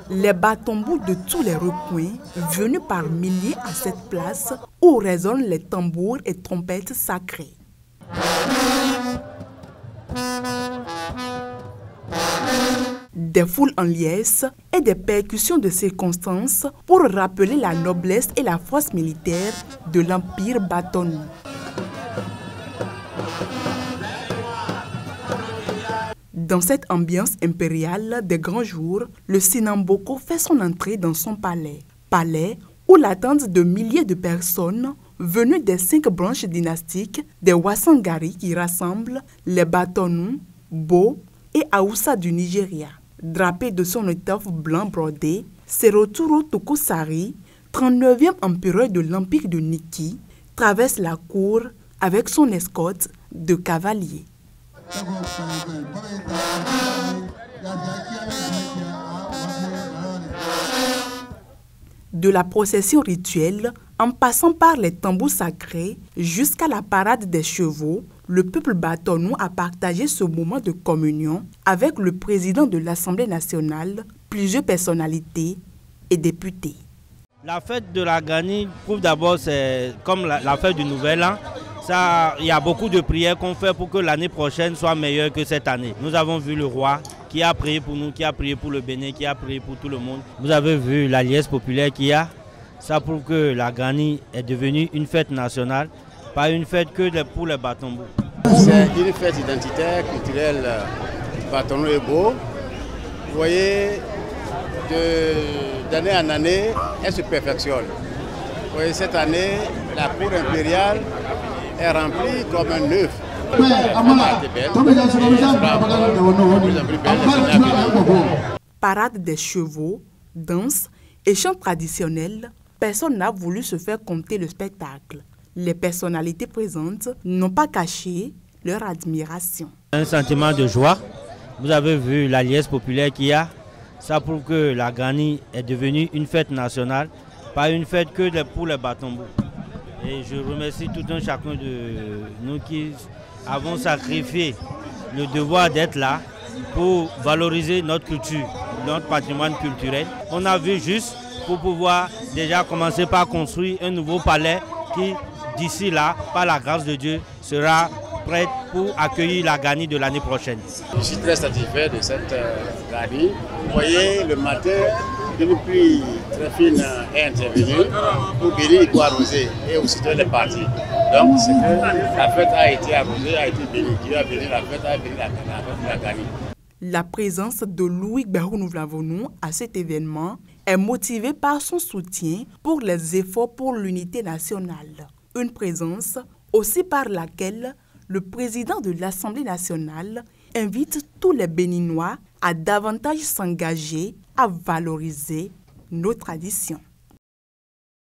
Les batombous de tous les recoins, venus par milliers à cette place où résonnent les tambours et trompettes sacrées. Des foules en liesse et des percussions de circonstances pour rappeler la noblesse et la force militaire de l'Empire Batonou. Dans cette ambiance impériale des grands jours, le Sinamboko fait son entrée dans son palais. Palais où l'attendent de milliers de personnes venues des 5 branches dynastiques des Wasangari qui rassemblent les Batonou, Bo et Aoussa du Nigeria. Drapé de son étoffe blanc brodé, Seroturo Tokusari, 39e empereur de l'Empire de Niki, traverse la cour avec son escorte de cavaliers. De la procession rituelle, en passant par les tambours sacrés jusqu'à la parade des chevaux, le peuple batonou a partagé ce moment de communion avec le président de l'Assemblée nationale, plusieurs personnalités et députés. La fête de la Gani prouve d'abord, c'est comme la fête du Nouvel An. Il y a beaucoup de prières qu'on fait pour que l'année prochaine soit meilleure que cette année. Nous avons vu le roi qui a prié pour nous, qui a prié pour le Bénin, qui a prié pour tout le monde. Vous avez vu la liesse populaire qu'il y a. Ça prouve que la Gani est devenue une fête nationale, pas une fête que pour les Batombous. C'est une fête identitaire, culturelle, Batonou et Bo. Vous voyez, d'année en année, elle se perfectionne. Vous voyez, cette année, la cour impériale est remplie comme un œuf. Parade des chevaux, danse et chants traditionnels, personne n'a voulu se faire compter le spectacle. Les personnalités présentes n'ont pas caché leur admiration. Un sentiment de joie. Vous avez vu la liesse populaire qu'il y a. Ça prouve que la Gani est devenue une fête nationale, pas une fête que pour les Batombous. Et je remercie tout un chacun de nous qui avons sacrifié le devoir d'être là pour valoriser notre culture, notre patrimoine culturel. On a vu juste pour pouvoir déjà commencer par construire un nouveau palais qui, d'ici là, par la grâce de Dieu, sera prêt pour accueillir la Gani de l'année prochaine. Je suis très satisfait de cette Gani. Vous voyez, le matin, une pluie très fine est intervenue pour bénir et arroser, et aussitôt elle est partie. Donc, c'est que la fête a été arrosée, a été bénie. Qui a béni la fête, a béni la fête de la Gani. La présence de Louis Gbahounouvlavonou à cet événement est motivée par son soutien pour les efforts pour l'unité nationale. Une présence aussi par laquelle le président de l'Assemblée nationale invite tous les Béninois à davantage s'engager à valoriser nos traditions.